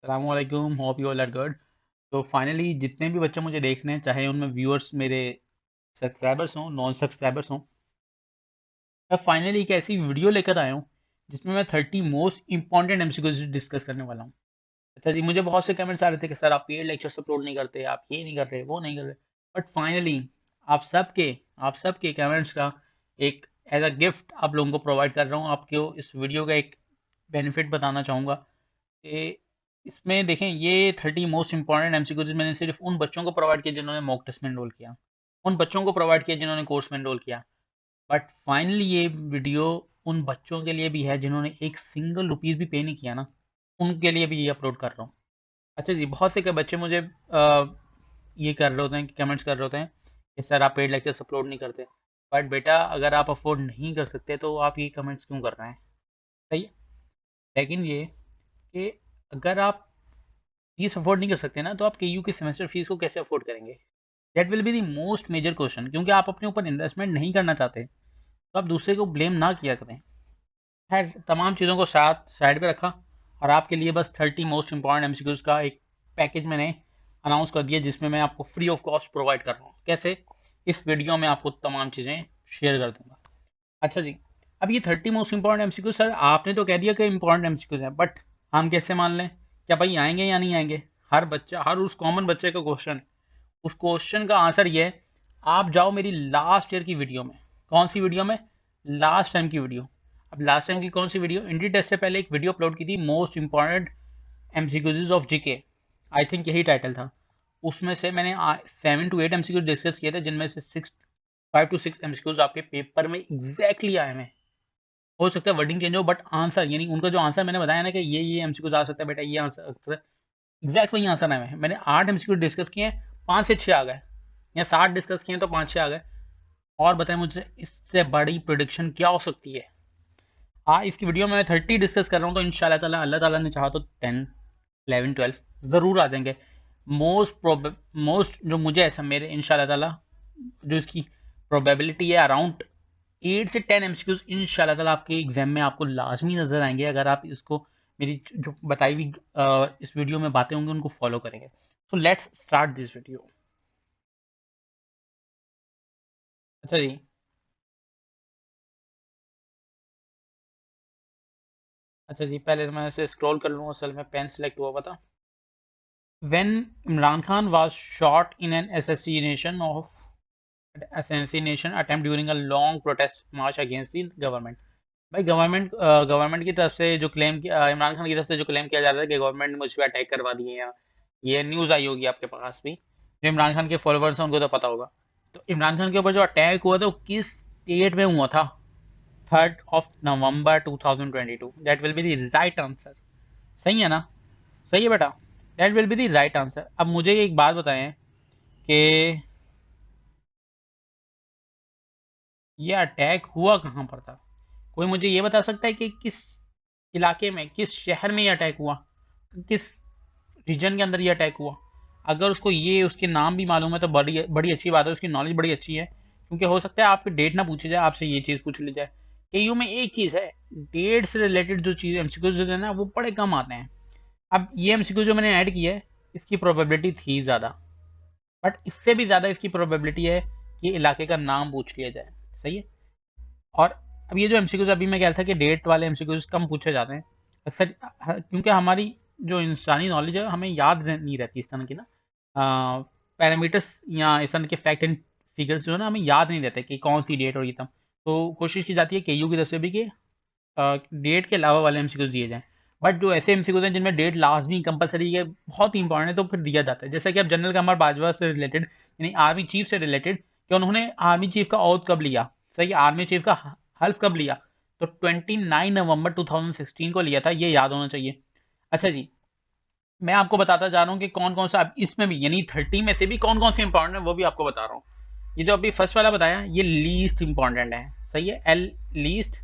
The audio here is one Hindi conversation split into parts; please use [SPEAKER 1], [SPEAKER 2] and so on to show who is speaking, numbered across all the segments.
[SPEAKER 1] सलामुअलैकुम, hope you all are good. तो फाइनली जितने भी बच्चे मुझे देख रहे हैं, चाहे उनमें व्यूअर्स मेरे सब्सक्राइबर्स हों, नॉन सब्सक्राइबर्स हों, मैं फाइनली एक ऐसी वीडियो लेकर आया हूँ जिसमें मैं 30 मोस्ट इंपॉर्टेंट एमसीक्यूज डिस्कस करने वाला हूँ। अच्छा जी, मुझे बहुत से कमेंट्स आ रहे थे कि सर आप पेड लेक्चर्स अपलोड नहीं करते, आप ये नहीं कर रहे, वो नहीं कर रहे। बट फाइनली आप सबके कमेंट्स का एक एज अ गिफ्ट आप लोगों को प्रोवाइड कर रहा हूँ। आपको इस वीडियो का एक बेनिफिट बताना चाहूँगा कि इसमें देखें, ये 30 मोस्ट इंपॉर्टेंट एमसीक्यूज मैंने सिर्फ उन बच्चों को प्रोवाइड किया जिन्होंने मॉक टेस्ट में एनरोल किया, उन बच्चों को प्रोवाइड किया जिन्होंने कोर्स में एनरोल किया। बट फाइनली ये वीडियो उन बच्चों के लिए भी है जिन्होंने एक सिंगल रुपीज़ भी पे नहीं किया ना, उनके लिए भी ये अपलोड कर रहा हूँ। अच्छा जी, बहुत से बच्चे मुझे ये कर रहे होते हैं कि कमेंट्स कर रहे होते हैं कि सर आप पेड लेक्चर्स अपलोड नहीं करते। बट बेटा, अगर आप अफोर्ड नहीं कर सकते तो आप ये कमेंट्स क्यों कर रहे हैं? सही है। लेकिन ये कि अगर आप फीस अफोर्ड नहीं कर सकते ना, तो आप केयू की सेमेस्टर फीस को कैसे अफोर्ड करेंगे? That will be the most major question. क्योंकि आप अपने ऊपर इन्वेस्टमेंट नहीं करना चाहते तो आप दूसरे को ब्लेम ना किया करें। खैर, तमाम चीज़ों को साथ साइड पे रखा और आपके लिए बस 30 मोस्ट इंपॉर्टेंट एमसीक्यूज का एक पैकेज मैंने अनाउंस कर दिया, जिसमें मैं आपको फ्री ऑफ कॉस्ट प्रोवाइड कर रहा हूँ। कैसे? इस वीडियो में आपको तमाम चीज़ें शेयर कर दूंगा। अच्छा जी, अब ये 30 मोस्ट इंपॉर्टेंट एमसीक्यू, सर आपने तो कह दिया कि इंपॉर्टेंट एमसीक्यूज हैं, बट हम कैसे मान लें क्या भाई आएंगे या नहीं आएंगे? हर बच्चा, हर उस कॉमन बच्चे का क्वेश्चन, उस क्वेश्चन का आंसर ये है, आप जाओ मेरी लास्ट ईयर की वीडियो में। कौन सी वीडियो में? लास्ट टाइम की वीडियो। अब लास्ट टाइम की कौन सी वीडियो? इंडी टेस्ट से पहले एक वीडियो अपलोड की थी, most important MCQs of GK, I think यही टाइटल था। उसमें से मैंने 7 to 8 एमसीक्यूज डिस्कस किए थे, जिनमें से 5 to 6 एमसीक्यूज आपके पेपर में एग्जैक्टली आए हैं। हो सकता है वर्डिंग चेंज हो, बट आंसर, यानी उनका जो आंसर मैंने बताया ना कि ये एमसीक्यूज आ सकता है बेटा, ये आंसर एग्जैक्ट वही आंसर आए हैं। मैंने 8 एमसीक्यू डिस्कस किए हैं, 5 से 6 आ गए, या 60 डिस्कस किए हैं तो 5-6 आ गए। और बताएं मुझसे इससे बड़ी प्रोडिक्शन क्या हो सकती है? हाँ, इसकी वीडियो में मैं 30 डिस्कस कर रहा हूँ, तो इंशाल्लाह ताला, अल्लाह ताला ने चाहा तो 10, 11, 12 ज़रूर आ जाएंगे। मोस्ट जो मुझे ऐसा, मेरे इंशाल्लाह ताला जो इसकी प्रोबेबिलिटी है, अराउंड 8 से 10 एमसीक्यूज इंशाल्लाह ताला आपके एग्जाम में आपको लाजमी नजर आएंगे, अगर आप इसको, मेरी जो बताई हुई इस वीडियो में बातें होंगी उनको फॉलो करेंगे। So let's start this video. अच्छा जी। अच्छा जी, पहले तो मैं इसे स्क्रॉल कर लूँगा, असल में पेन सेलेक्ट हुआ पता। When Imran Khan was shot in an assassination attempt during a long protest march against the government। भाई, गवर्नमेंट की तरफ से जो क्लेम किया, इमरान खान की तरफ से जो क्लेम किया जा रहा है कि गवर्नमेंट ने मुझ पर अटैक करवा दिए हैं, ये न्यूज़ आई होगी आपके पास भी, जो इमरान खान के फॉलोअर्स हैं उनको तो पता होगा। तो इमरान खान के ऊपर जो अटैक हुआ था वो किस डेट में हुआ था? 3 November 2022। That will be the right answer. सही है ना? सही है बेटा। That will be the right answer. अब मुझे एक बात बताएं कि ये अटैक हुआ कहाँ पर था? कोई मुझे ये बता सकता है कि किस इलाके में, किस शहर में ये अटैक हुआ, किस रीजन के अंदर ये अटैक हुआ? अगर उसको ये उसके नाम भी मालूम है तो बड़ी बड़ी अच्छी बात है, उसकी नॉलेज बड़ी अच्छी है। क्योंकि हो सकता है आपकी डेट ना पूछी जाए, आपसे ये चीज़ पूछ ली जाए। केयू में एक चीज़ है, डेट से रिलेटेड जो चीज़ एमसीक्यूज जो है ना, वो बड़े कम आते हैं। अब ये एमसीक्यू जो मैंने ऐड किया है, इसकी प्रोबेबिलिटी थी ज़्यादा, बट इससे भी ज़्यादा इसकी प्रोबेबिलिटी है कि इलाके का नाम पूछ लिया जाए। सही है। और अब ये जो एमसीक्यूज, अभी मैं कह रहा था कि डेट वाले एमसीक्यूज कम पूछे जाते हैं अक्सर, क्योंकि हमारी जो इंसानी नॉलेज है हमें याद नहीं रहती इस तरह की ना, पैरामीटर्स या इस तरह के फैक्ट एंड फिगर्स जो है ना, हमें याद नहीं रहते कि कौन सी डेट और ये तब। तो कोशिश की जाती है केयू की तरफ से भी कि डेट के अलावा वाले एमसीक्यूज दिए जाएँ। बट जो ऐसे एमसीक्यूज हैं जिनमें डेट लाजमी कंपलसरी है, बहुत ही इंपॉर्टेंट है, तो फिर दिया जाता है। जैसे कि अब जनरल कमर बाजवा से रिलेटेड, यानी आर्मी चीफ से रिलेटेड, कि उन्होंने आर्मी चीफ का ओथ कब लिया? सही है, आर्मी चीफ का हल्फ कब लिया? तो 29 नवंबर 2016 को लिया था, ये याद होना चाहिए। अच्छा जी, मैं आपको बताता जा रहा हूँ कि कौन कौन सा, अब इसमें भी यानी 30 में से भी कौन कौन से इंपॉर्टेंट है वो भी आपको बता रहा हूँ। ये जो अभी फर्स्ट वाला बताया, ये लीस्ट इंपॉर्टेंट है। सही है, एल लीस्ट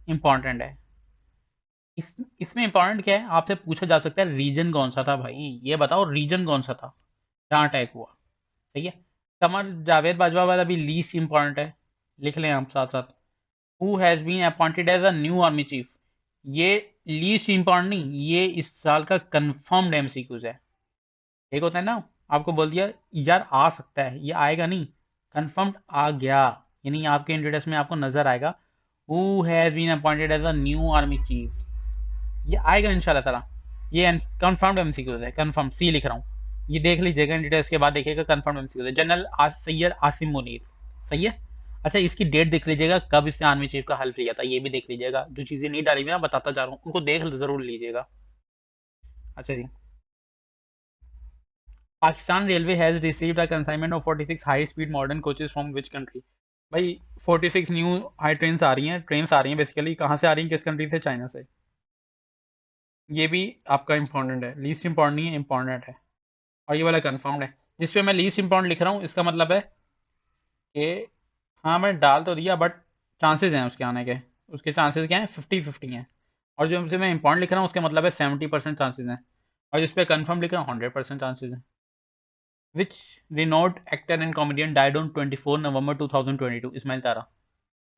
[SPEAKER 1] इंपॉर्टेंट है। इस इसमें इंपॉर्टेंट क्या है, आपसे पूछा जा सकता है रीजन कौन सा था भाई, ये बताओ रीजन कौन सा था जहाँ अटैक हुआ। सही है। कमर जावेद बाजवा वाला भी लीस्ट इंपॉर्टेंट है, लिख लें आप साथ साथ। Who has been appointed as a new army chief, ये लीस्ट इम्पॉर्टेंट नहीं, ये इस साल का कंफर्म्ड एमसीक्यूज है। एक होता है ना, आपको बोल दिया यार आ सकता है, ये आएगा नहीं, कंफर्म्ड आ गया, यानी आपके इंट्रोडक्शन में आपको नजर आएगा who has been appointed as a new army chief, ये आएगा इंशाल्लाह ताला। ये कंफर्म्ड एमसीक्यूज है, कंफर्म सी लिख रहा हूँ, ये देख लीजिएगा डिटेल्स के बाद देखिएगा, कंफर्म एमसीक्यूज है। जनरल सैयद आसिम मुनीर, सही है। अच्छा इसकी डेट देख लीजिएगा कब इसने आर्मी चीफ का हल्फ लिया था, ये भी देख लीजिएगा, जो चीजें नहीं डाली हुई मैं बताता जा रहा हूँ उनको देख जरूर लीजिएगा। अच्छा जी, Pakistan railway has received a consignment of 46 high speed modern coaches from which country. भाई 46 न्यू हाई ट्रेन्स आ रही हैं बेसिकली, कहाँ से आ रही हैं, किस कंट्री से, चाइना से। ये भी आपका इंपॉर्टेंट है, लीस्ट इंपॉर्टेंट नहीं है, इंपॉर्टेंट है। और ये वाला कंफर्म्ड है, जिसपे मैं लीस्ट इंपॉर्टेंट लिख रहा हूँ इसका मतलब है कि हाँ मैं डाल तो दिया बट चांसेस हैं उसके आने के, उसके चांसेस क्या हैं, 50-50 हैं। और जो मैं इंपॉर्टेंट लिख रहा हूँ उसका मतलब है 70% चांसेस हैं, और जिस पे कंफर्म लिख रहा हूँ 100% चांसेस हैं। Which renowned actor and comedian died on 24 November 2022, Ismail Tara.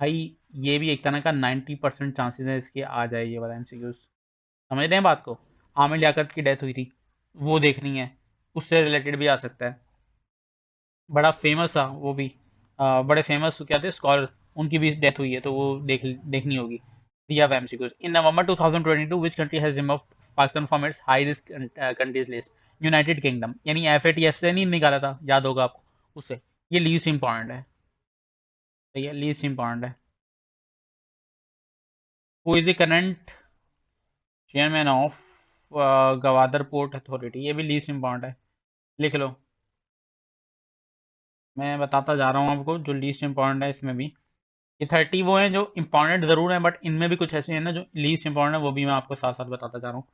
[SPEAKER 1] भाई ये भी एक तरह का 90% चांसेस है इसके आ जाए ये वाला एमसीक्यूज, समझ रहे हैं बात को। आमिर लियाकत की डेथ हुई थी, वो देखनी है, उससे रिलेटेड भी आ सकता है। बड़ा फेमस था वो भी, बड़े फेमस क्या थे स्कॉलर, उनकी भी डेथ हुई है तो वो देखनी होगी। दिया हुआ MCQs, in November 2022 which country has removed Pakistan from its high risk countries list, United kingdom, यानी एफएटीएफ से नहीं निकाला था, याद होगा आपको उससे। ये लीस्ट इंपॉर्टेंट है, ठीक है, लीस्ट इंपॉर्टेंट है। Who is the current chairman of Gwadar port authority, ये भी लीस्ट इंपॉर्टेंट है, लिख लो। मैं बताता जा रहा हूँ आपको जो लीस्ट इंपॉर्टेंट है इसमें भी। ये 30 वो हैं जो इंपॉर्टेंट जरूर हैं बट इनमें भी कुछ ऐसे हैं ना जो लीस्ट इंपॉर्टेंट है, वो भी मैं आपको साथ साथ बताता जा रहा हूँ।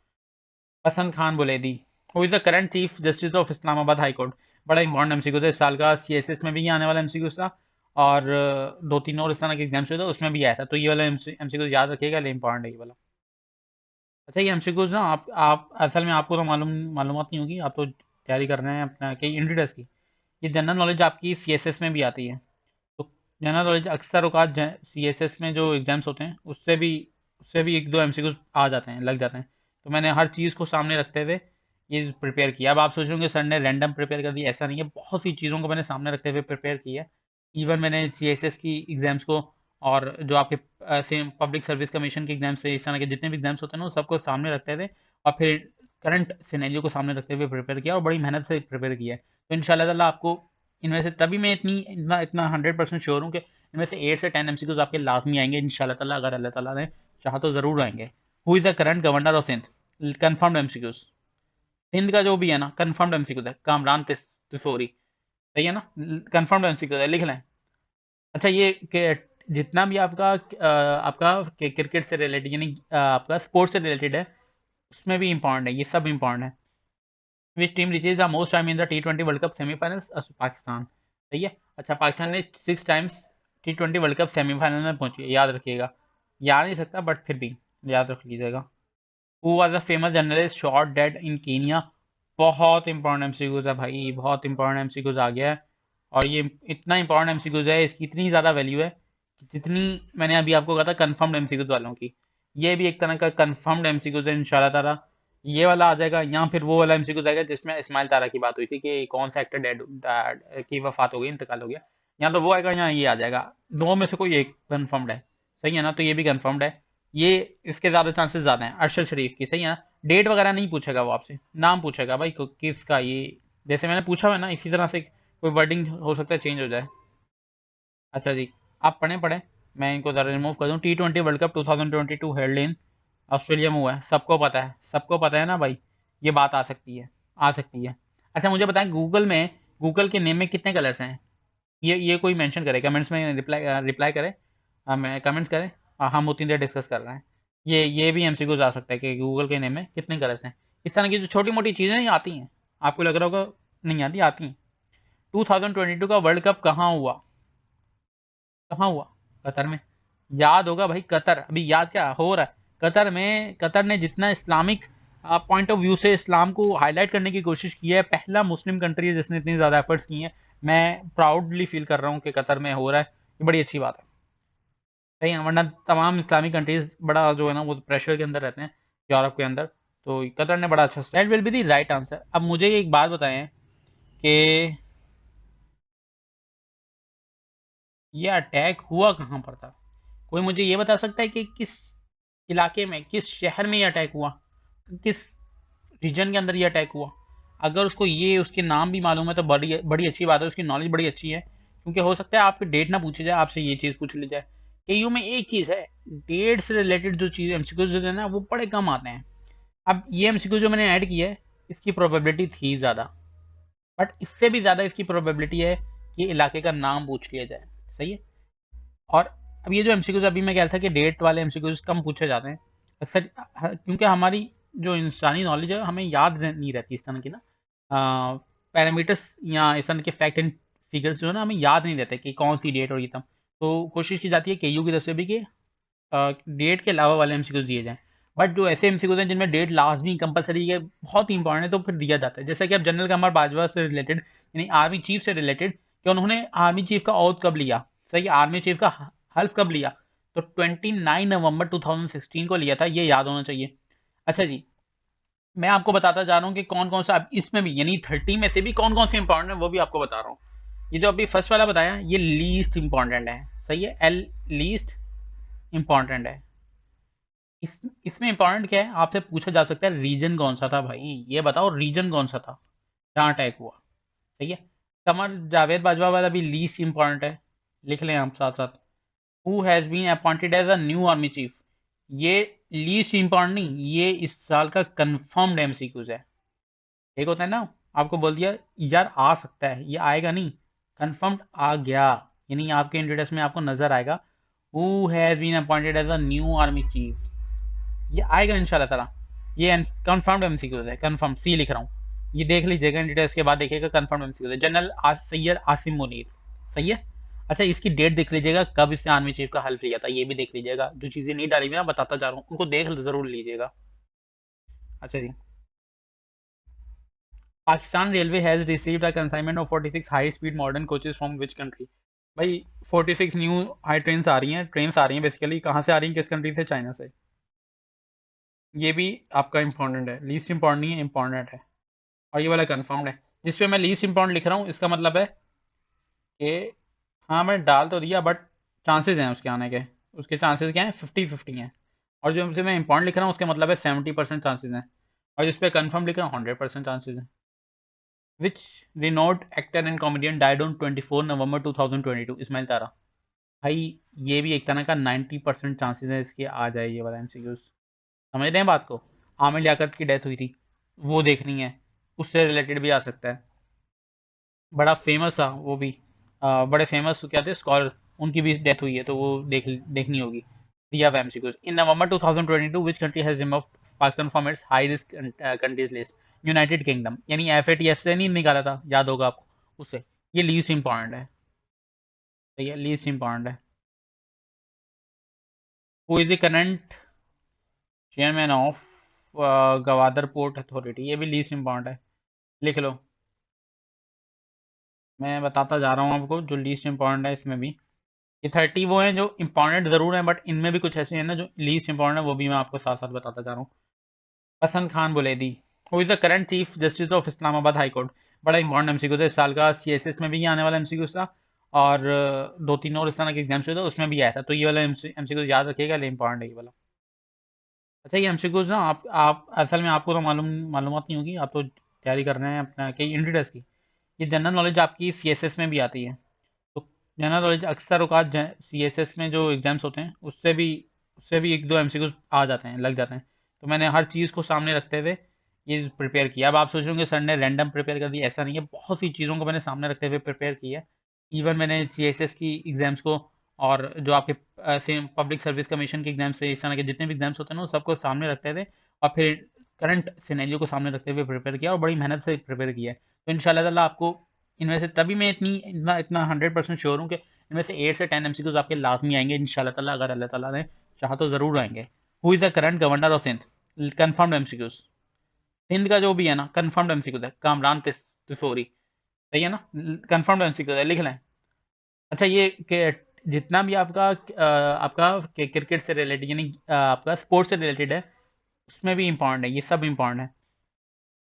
[SPEAKER 1] Hasan Khan Buledi, who is the current chief justice of Islamabad high court. बड़ा इंपॉर्टेंट एमसीक्यू था इस साल का, सीएसएस में भी आने वाला एमसीक्यू था, और दो तीन और इस तरह के एग्जाम्स हुए थे उसमें भी आया था, तो ये वाला एमसीक्यू याद रखिएगा, इंपॉर्टेंट है ये वाला। अच्छा ये एमसीक्यूज ना आप असल में आपको तो मालूमात नहीं होगी, आप तो तैयारी कर रहे हैं अपना कि इंट्रोडक्स की, ये जनरल नॉलेज आपकी सीएसएस में भी आती है। तो जनरल नॉलेज अक्सर औकात सीएसएस में जो एग्जाम्स होते हैं उससे भी एक दो एमसीक्यूज आ जाते हैं, लग जाते हैं। तो मैंने हर चीज़ को सामने रखते हुए ये प्रिपेयर किया। अब आप सोच रहे होंगे सर ने रैंडम प्रिपेयर कर दिया, ऐसा नहीं है, बहुत सी चीज़ों को मैंने सामने रखते हुए प्रिपेयर किया है। इवन मैंने सीएसएस की एग्जाम्स को और जो आपके सेम पब्लिक सर्विस कमीशन के एग्जाम्स से इस तरह के जितने भी एग्जाम्स होते हैं ना, उन सबको सामने रखते हुए और फिर करंट सिनेरियो को सामने रखते हुए प्रिपेयर किया, और बड़ी मेहनत से प्रिपेयर किया है। तो इंशाल्लाह ताला आपको इनमें से, तभी मैं इतना इतना 100% श्योर हूँ कि इनमें से 8 से 10 एमसीक्यूज आपके लाजमी आएंगे इंशाल्लाह ताला, अगर अल्लाह ताला ने चाहा तो जरूर आएंगे। Who is the current governor of Sindh, confirmed MCQs. Sindh का जो भी है ना कंफर्म्ड एमसीक्यूज है, कामरान तिसोरी, सही है ना, कंफर्म्ड एमसीक्यूज है, लिख लें। अच्छा ये जितना भी आपका क्रिकेट से रिलेटेड यानी आपका स्पोर्ट्स से रिलेटेड है, उसमें भी इंपॉर्टेंट है, ये सब इंपॉर्टेंट है। Which team reaches the most time in the T20 world cup semifinals, Pakistan, सही है। अच्छा पाकिस्तान ने 6 times T20 world cup semifinal में पहुंची है, याद रखिएगा, याद नहीं सकता बट फिर भी याद रख लीजिएगा। Who was the famous journalist shot dead in Kenya, बहुत इंपॉर्टेंट एमसीक्यूज है भाई, बहुत इंपॉर्टेंट एमसीक्यूज आ गया है। और ये इतना इंपॉर्टेंट एमसीक्यूज है, इसकी इतनी ज़्यादा वैल्यू है कि जितनी मैंने अभी आपको कहा था कंफर्म्ड एमसीक्यूज वालों की, ये भी एक तरह का कंफर्म्ड एमसीक्यूज है इंशाल्लाह ताला। ये वाला आ जाएगा, या फिर वो वाला एमसीक्यूज आएगा जिसमें इस्माइल तारा की बात हुई थी कि कौन सा एक्टर डेड की वफात हो गई, इंतकाल हो गया, या तो वो आएगा या ये आ जाएगा, दो में से कोई एक कंफर्म्ड है, सही है ना। तो ये भी कंफर्म्ड है, ये इसके ज़्यादा चांसेस ज़्यादा हैं अरशद शरीफ की, सही है ना। डेट वगैरह नहीं पूछेगा वो आपसे, नाम पूछेगा भाई किसका ये, जैसे मैंने पूछा हुआ है ना इसी तरह से कोई वर्डिंग हो सकता है चेंज हो जाए। अच्छा जी, आप पढ़ें, मैं इनको ज़रा रिमूव कर दूँ। T20 world cup 2022 held in Australia में हुआ है, सबको पता है ना भाई, ये बात आ सकती है, आ सकती है। अच्छा मुझे बताएं, गूगल के नेम में कितने कलर्स हैं, ये कोई मेंशन करे कमेंट्स में, रिप्लाई रिप्लाई करे, मैं कमेंट्स करें, हम उतनी देर डिस्कस कर रहे हैं। ये भी एमसीक्यूज आ सकता है कि गूगल के नेम में कितने कलर्स हैं। इस तरह की जो छोटी मोटी चीज़ें ये आती हैं, आपको लग रहा होगा नहीं आती, आती हैं। 2022 का वर्ल्ड कप कहाँ हुआ, कहाँ हुआ, कतर में, याद होगा भाई, कतर, अभी याद क्या हो रहा है, कतर में, कतर ने जितना इस्लामिक पॉइंट ऑफ व्यू से इस्लाम को हाईलाइट करने की कोशिश की है, पहला मुस्लिम कंट्री है जिसने इतनी ज़्यादा एफर्ट्स की हैं। मैं प्राउडली फील कर रहा हूँ कि कतर में हो रहा है, ये बड़ी अच्छी बात है, सही है। वरना तमाम इस्लामिक कंट्रीज बड़ा जो है ना वो प्रेशर के अंदर रहते हैं, यूरोप के अंदर। तो कतर ने बड़ा अच्छा, that will be the right answer. अब मुझे एक बात बताएं कि ये अटैक हुआ कहाँ पर था? कोई मुझे ये बता सकता है कि किस इलाके में, किस शहर में ये अटैक हुआ, किस रीजन के अंदर ये अटैक हुआ? अगर उसको ये उसके नाम भी मालूम है तो बड़ी बड़ी अच्छी बात है, उसकी नॉलेज बड़ी अच्छी है, क्योंकि हो सकता है आपकी डेट ना पूछी जाए, आपसे ये चीज़ पूछ ली जाए। केयू में एक चीज़ है, डेट से रिलेटेड जो चीज़ एमसीक्यूज जो है ना वो बड़े कम आते हैं। अब ये एमसीक्यू जो मैंने ऐड किया है इसकी प्रोबेबिलिटी थी ज़्यादा, बट इससे भी ज़्यादा इसकी प्रोबेबिलिटी है कि इलाके का नाम पूछ लिया जाए। सही है। और अब ये जो एमसीक्यूज अभी मैं कह रहा था कि डेट वाले एमसीक्यूज कम पूछे जाते हैं अक्सर, क्योंकि हमारी जो इंसानी नॉलेज है हमें याद नहीं रहती इस तरह की ना पैरामीटर्स या इस तरह के फैक्ट एंड फिगर्स जो है ना हमें याद नहीं रहते कि कौन सी डेट और ये तब। तो कोशिश की जाती है केयू की तरफ से भी कि डेट के अलावा वाले एमसीक्यूज दिए जाएं। बट जो ऐसे एमसीक्यूज हैं जिनमें डेट लाजमी कंपलसरी है, बहुत ही इंपॉर्टेंट है, तो फिर दिया जाता है। जैसे कि अब जनरल कमर बाजवा से रिलेटेड, यानी आर्मी चीफ से रिलेटेड, कि उन्होंने आर्मी चीफ का ओथ कब लिया, सही, आर्मी चीफ का हल्फ कब लिया, तो 29 नवंबर 2016 को लिया था, ये याद होना चाहिए। अच्छा जी, मैं आपको बताता जा रहा हूँ कि कौन कौन सा इसमें भी, यानी 30 में से भी कौन कौन से इंपॉर्टेंट है वो भी आपको बता रहा हूँ। ये जो अभी फर्स्ट वाला बताया ये लीस्ट इंपॉर्टेंट है, सही है, एल लीस्ट इंपॉर्टेंट है। इसमें इंपॉर्टेंट क्या है, आपसे पूछा जा सकता है रीजन कौन सा था, भाई ये बताओ रीजन कौन सा था जहाँ अटैक हुआ। सही है। कमर जावेद बाजवा वाला भी लीस्ट इंपॉर्टेंट है, लिख लें आप साथ साथ। Who has been appointed as a new army chief, ये लीस्ट इंपॉर्टेंट नहीं, ये इस साल का कंफर्म्ड एमसीक्यूज है। एक होता है ना, आपको बोल दिया यार आ सकता है, ये आएगा नहीं, कंफर्म्ड आ गया, यानी आपके इंट्रोडक्शन में आपको नजर आएगा who has been appointed as a new army chief, ये आएगा इंशाल्लाह ताला। ये कंफर्म्ड एमसीक्यूज है, कंफर्म सी लिख रहा हूँ, ये देख लीजिएगा डिटेल्स के बाद, देखिएगा कंफर्म्ड एमसीक्यूज है। जनरल सैयद आसिम मुनीर, सही है। अच्छा इसकी डेट देख लीजिएगा कब इसने आर्मी चीफ का हल्फ लिया था, ये भी देख लीजिएगा, जो चीजें नहीं डाली हुई ना बताता जा रहा हूँ उनको देख जरूर लीजिएगा। अच्छा जी, Pakistan railway has received a consignment of 46 high speed modern coaches from which country? भाई 46 न्यू हाई ट्रेन आ रही हैं बेसिकली, कहाँ से आ रही हैं, किस कंट्री से? चाइना से। ये भी आपका इंपॉर्टेंट है, लीस्ट इंपॉर्टेंट नहीं है, इंपॉर्टेंट है। और ये वाला कंफर्म्ड है, जिसपे मैं लीस्ट इंपॉर्टेंट लिख रहा हूँ इसका मतलब है कि हाँ मैं डाल तो दिया बट चांसेस हैं उसके आने के, उसके चांसेस क्या हैं, 50-50 हैं। और जो मैं इंपॉर्टेंट लिख रहा हूँ उसका मतलब है 70% चांसेस हैं। और जिस पे कंफर्म लिख रहा हूँ 100% चांसेस हैं। Which renowned actor and comedian died on 24 November 2022? Ismail Tara. भाई ये भी एक तरह का 90% चांसेस है इसके आ जाए ये वाला एमसीक्यूज। समझ रहे हैं बात को? आमिर लियाकत की डेथ हुई थी, वो देखनी है, उससे रिलेटेड भी आ सकता है। बड़ा फेमस था वो भी, बड़े फेमस क्या थे स्कॉलर, उनकी भी डेथ हुई है तो वो देखनी होगी। दिया हुआ MCQs. In November 2022 which country has removed Pakistan from its high risk countries list? United kingdom, यानी एफएटीएफ से नहीं निकाला था, याद होगा आपको, उससे। ये लीस्ट इंपॉर्टेंट है, सही है, लीस्ट इंपॉर्टेंट है। Who is the current chairman of Gwadar port authority? ये भी लीस्ट इंपॉर्टेंट है, लिख लो। मैं बताता जा रहा हूँ आपको जो लीस्ट इंपॉर्टेंट है इसमें भी। ये 30 वो हैं जो इंपॉर्टेंट जरूर हैं, बट इनमें भी कुछ ऐसे हैं ना जो लीस्ट इंपॉर्टेंट है, वो भी मैं आपको साथ साथ बताता जा रहा हूँ। पसंद Khan Buledi, who is the current chief justice of Islamabad high court? बड़ा इंपॉर्टेंट एमसीक्यू था, इस साल का सीएसएस में भी आने वाला एमसीक्यू था, और दो तीन और इस तरह के एग्जाम्स हुए थे उसमें भी आया था, तो ये वाला एमसीक्यू याद रखिएगा, इंपॉर्टेंट है ये वाला। अच्छा ये एमसीक्यूज ना आप असल में आपको तो मालूमात नहीं होगी, आप तो तैयारी कर रहे हैं अपना कई इंट्रीडस की। ये जनरल नॉलेज आपकी सीएसएस में भी आती है। तो जनरल नॉलेज अक्सर औकात सीएसएस में जो एग्जाम्स होते हैं उससे भी एक दो एमसीक्यूज आ जाते हैं, लग जाते हैं। तो मैंने हर चीज़ को सामने रखते हुए ये प्रिपेयर किया। अब आप सोच रहे होंगे सर ने रैंडम प्रिपेयर कर दिया, ऐसा नहीं है, बहुत सी चीज़ों को मैंने सामने रखते हुए प्रिपेयर किया है। इवन मैंने सीएसएस की एग्जाम्स को और जो आपके सेम पब्लिक सर्विस कमीशन के एग्जाम्स से इस तरह के जितने भी एग्जाम्स होते हैं ना, उन सबको सामने रखते हुए और फिर करंट सिनेरियो को सामने रखते हुए प्रिपेयर किया, और बड़ी मेहनत से प्रिपेयर किया है। तो इंशाल्लाह ताला आपको इनमें से, तभी मैं इतना इतना 100% श्योर हूँ कि इनमें से 8 से 10 एमसीक्यूज आपके लाजमी आएंगे इंशाल्लाह ताला, अगर अल्लाह ताला ने चाहा तो जरूर आएंगे। Who is the current governor of Sindh? Confirmed MCQs, Sindh का जो भी है ना कंफर्म्ड एमसीक्यूज है, कामरान तिसोरी, सही है ना, कंफर्म्ड एमसीक्यूज है, लिख लें। अच्छा ये जितना भी आपका क्रिकेट से रिलेटेड, यानी आपका स्पोर्ट्स से रिलेटेड है, उसमें भी इंपॉर्टेंट है, ये सब इंपॉर्टेंट है।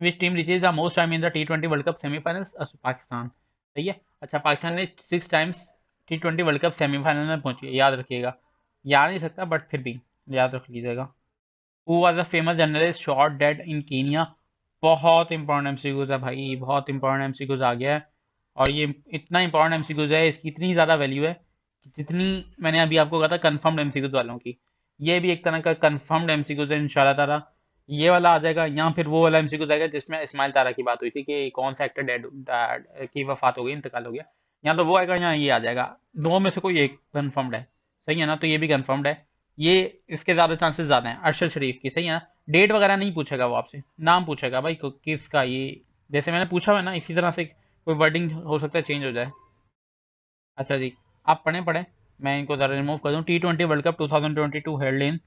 [SPEAKER 1] Which team reaches the most time in the T20 world cup semifinals? Pakistan. सही है। अच्छा, पाकिस्तान ने 6 times T20 world cup semifinal में पहुंची है, याद रखिएगा। याद नहीं सकता बट फिर भी याद रख लीजिएगा। Who was the famous journalist shot dead in Kenya? बहुत इंपॉर्टेंट एमसीक्यूज है भाई, बहुत इंपॉर्टेंट एमसीक्यूज आ गया है। और ये इतना इंपॉर्टेंट एमसीक्यूज है, इसकी इतनी ज़्यादा वैल्यू है कि जितनी मैंने अभी आपको कहा था कन्फर्म्ड एमसीक्यूज वालों की, ये भी एक तरह का कन्फर्म्ड एमसीक्यूज है इंशाल्लाह ताला। ये वाला आ जाएगा, या फिर वो वाला एमसीक्यूज आएगा जिसमें इस्माइल तारा की बात हुई थी कि कौन सा एक्टर डेड की वफात हो गई, इंतकाल हो गया। या तो वो आएगा या ये आ जाएगा, दो में से कोई एक कन्फर्म्ड है। सही है ना, तो ये भी कन्फर्म्ड है। ये इसके ज़्यादा चांसेस ज़्यादा हैं अरशद शरीफ की। सही है ना। डेट वगैरह नहीं पूछेगा वो आपसे, नाम पूछेगा भाई किसका ये, जैसे मैंने पूछा है ना इसी तरह से कोई वर्डिंग हो सकता है चेंज हो जाए। अच्छा जी, आप पढ़ें मैं इनको ज़रा रिमूव कर दूँ। T20 world cup 2022 held in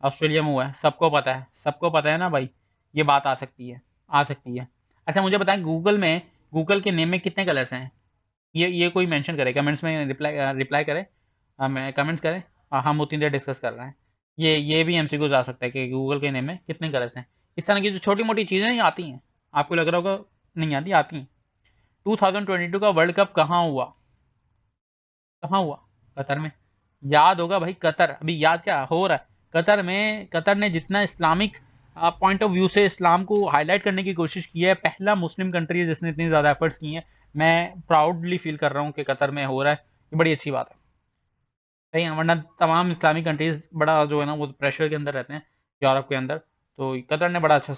[SPEAKER 1] Australia में हुआ है, सबको पता है, सबको पता है ना भाई। ये बात आ सकती है, आ सकती है। अच्छा मुझे बताएं, गूगल के नेम में कितने कलर्स हैं? ये कोई मेंशन करे कमेंट्स में, रिप्लाई रिप्लाई करे, मैं कमेंट्स करें। हम उतनी देर डिस्कस कर रहे हैं। ये भी एमसीक्यूज आ सकता है कि गूगल के नेम में कितने कलर्स हैं। इस तरह की जो छोटी मोटी चीज़ें ये आती हैं, आपको लग रहा होगा नहीं आती, आती हैं। 2022 का वर्ल्ड कप कहाँ हुआ? कहाँ हुआ? कतर में। याद होगा भाई, कतर अभी याद क्या हो रहा है? कतर में, कतर ने जितना इस्लामिक पॉइंट ऑफ व्यू से इस्लाम को हाईलाइट करने की कोशिश की है, पहला मुस्लिम कंट्री है जिसने इतनी ज़्यादा एफर्ट्स की हैं। मैं प्राउडली फील कर रहा हूँ कि कतर में हो रहा है, ये बड़ी अच्छी बात है। सही है, वरना तमाम इस्लामिक कंट्रीज बड़ा जो है ना वो प्रेशर के अंदर रहते हैं यूरोप के अंदर। तो कतर ने बड़ा अच्छा